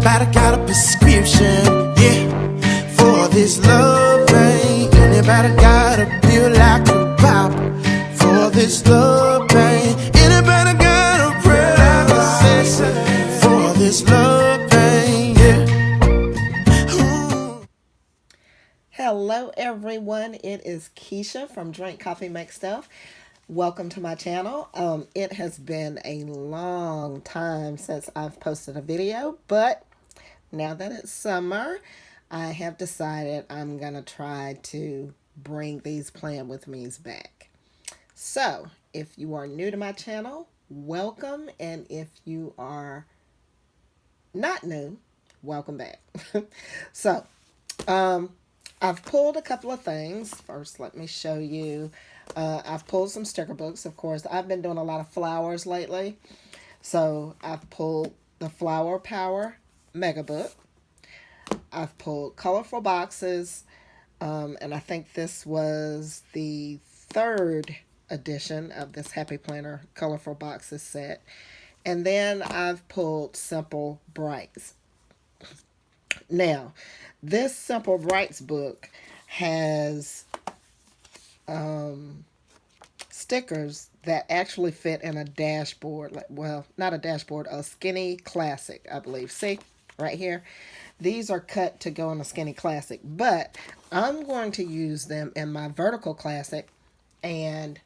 Anybody got a prescription, yeah, for this love pain? Anybody got a pill I could pop for this love pain? Anybody got a prayer I could say for this love pain, yeah? Ooh. Hello everyone, it is Keisha from Drink Coffee Make Stuff. Welcome to my channel. It has been a long time since I've posted a video, but now that it's summer, I have decided I'm gonna try to bring these Plan With Me's back. So if you are new to my channel, welcome, and if you are not new, welcome back. So I've pulled a couple of things. First, let me show you. I've pulled some sticker books, of course. I've been doing a lot of flowers lately. So I've pulled the Flower Power Mega Book. I've pulled colorful boxes. And I think this was the third edition of this Happy Planner Colorful Boxes set. And then I've pulled Simple Brights. Now, this Simple Brights book has stickers that actually fit in a dashboard. Well, not a dashboard, a Skinny Classic, I believe. See, right here. These are cut to go in a Skinny Classic, but I'm going to use them in my Vertical Classic, and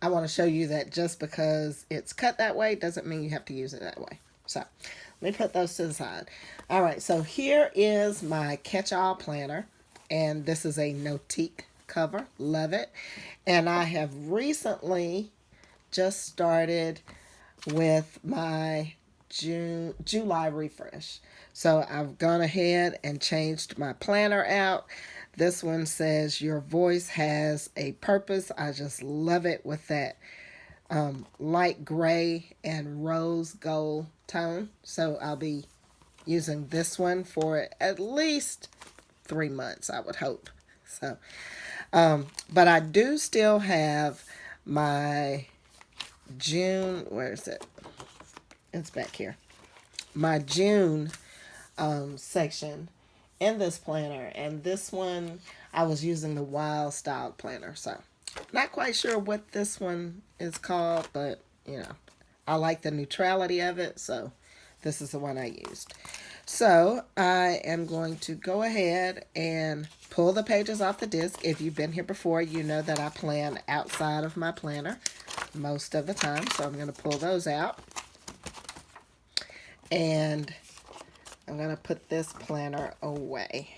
I want to show you that just because it's cut that way doesn't mean you have to use it that way. So let me put those to the side. All right, so here is my catch-all planner, and this is a Notique cover. Love it. And I have recently just started with my July refresh. So I've gone ahead and changed my planner out. This one says your voice has a purpose. I just love it with that light gray and rose gold tone. So I'll be using this one for at least 3 months, I would hope. So, but I do still have my June, where is it? It's back here. My June section in this planner, and this one I was using the Wild Style planner. So, not quite sure what this one is called, but you know, I like the neutrality of it, so this is the one I used. So I am going to go ahead and pull the pages off the disc. If you've been here before, you know that I plan outside of my planner most of the time. So I'm going to pull those out. And I'm going to put this planner away.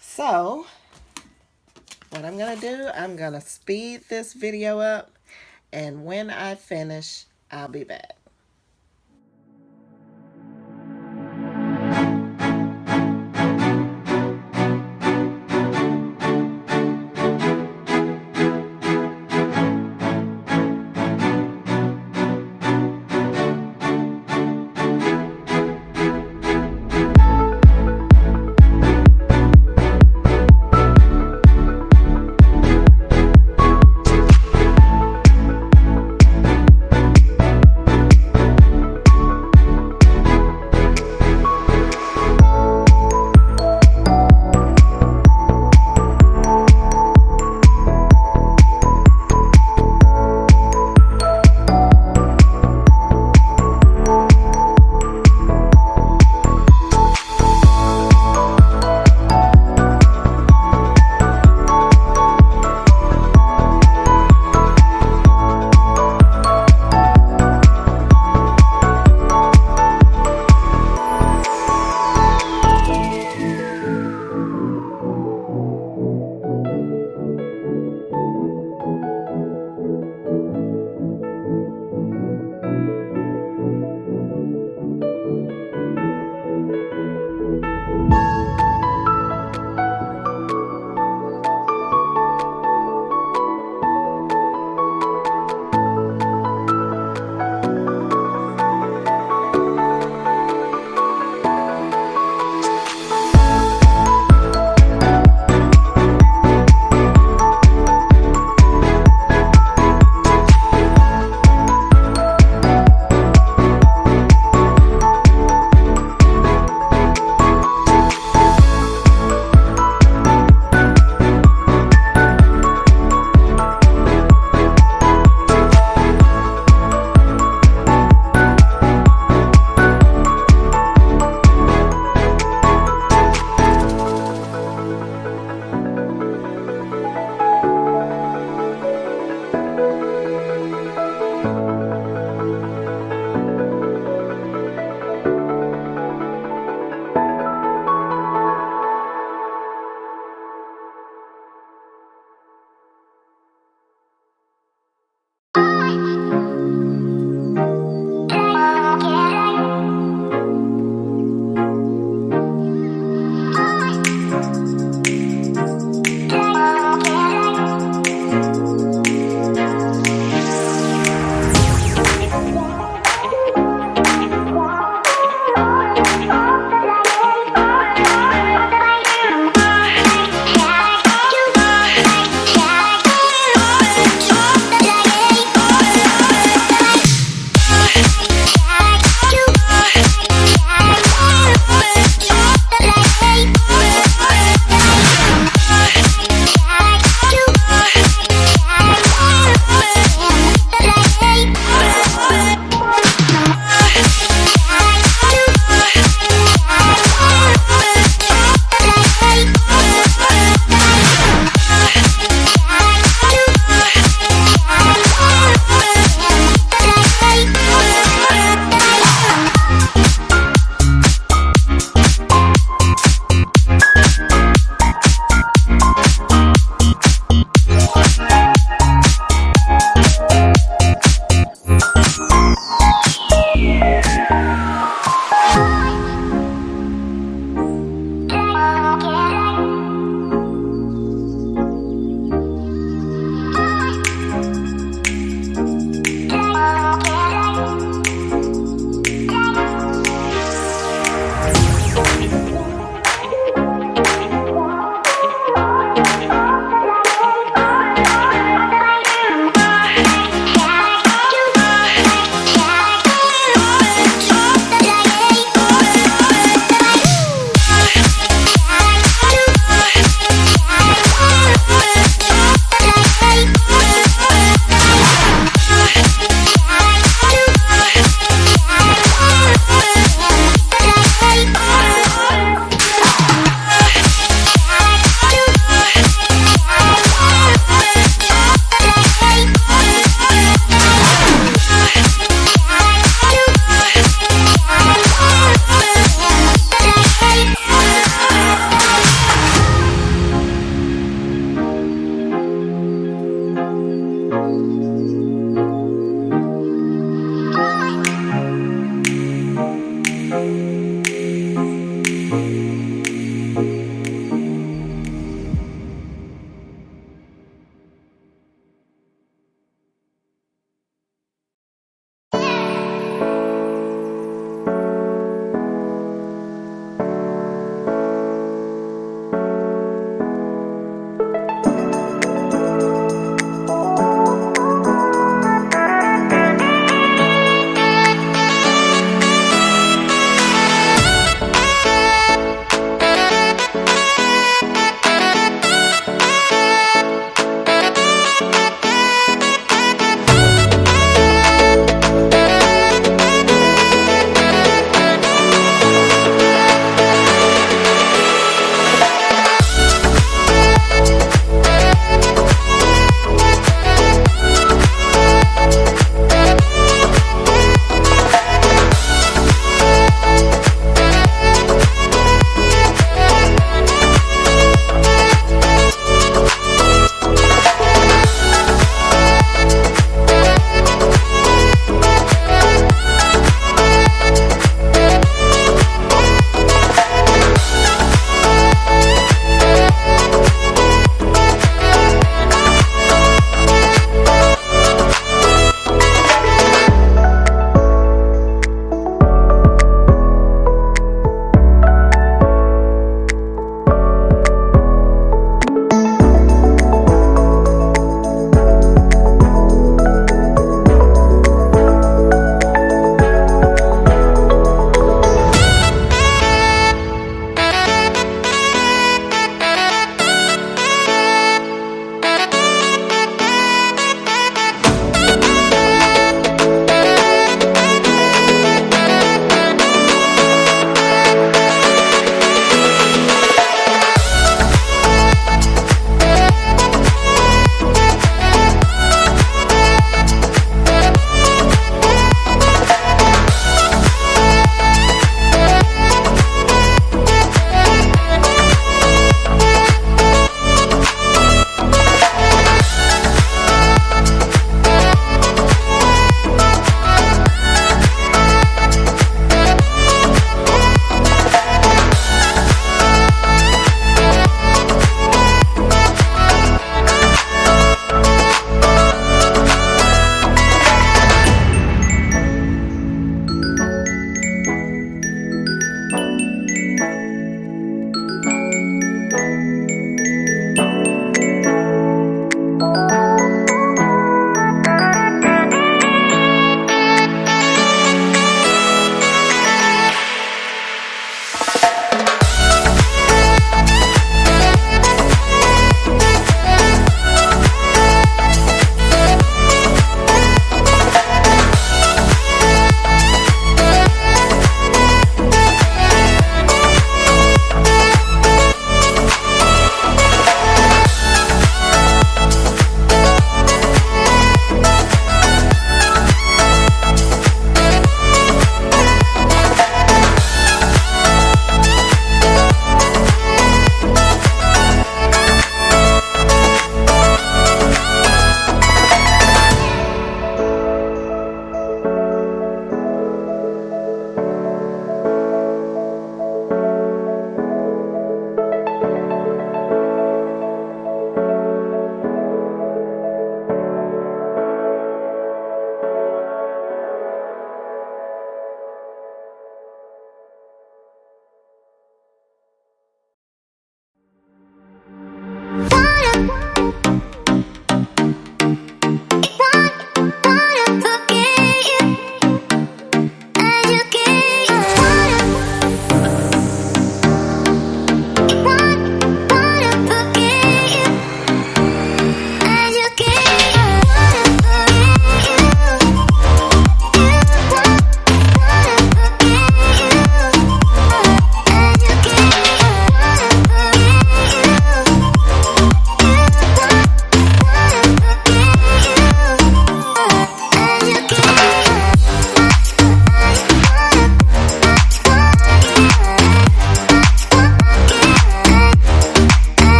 So what I'm going to do, I'm going to speed this video up. And when I finish, I'll be back.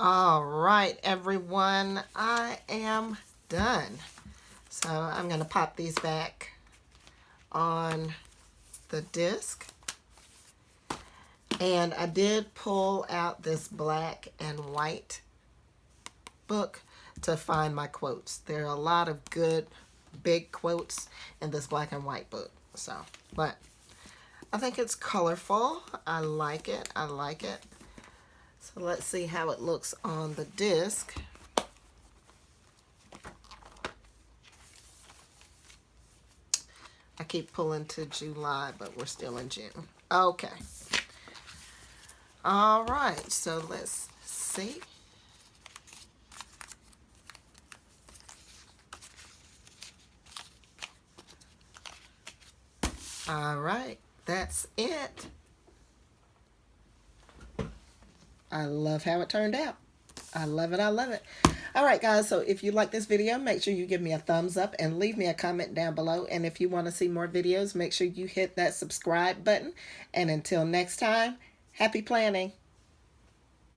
All right, everyone, I am done. So I'm going to pop these back on the disc. And I did pull out this black and white book to find my quotes. There are a lot of good big quotes in this black and white book. So, but I think it's colorful. I like it. I like it. So let's see how it looks on the disc. I keep pulling to July, but we're still in June. Okay. All right, so let's see. All right, that's it. I love how it turned out. I love it. I love it. All right, guys, so if you like this video, make sure you give me a thumbs up and leave me a comment down below. And if you want to see more videos, make sure you hit that subscribe button. And until next time, happy planning.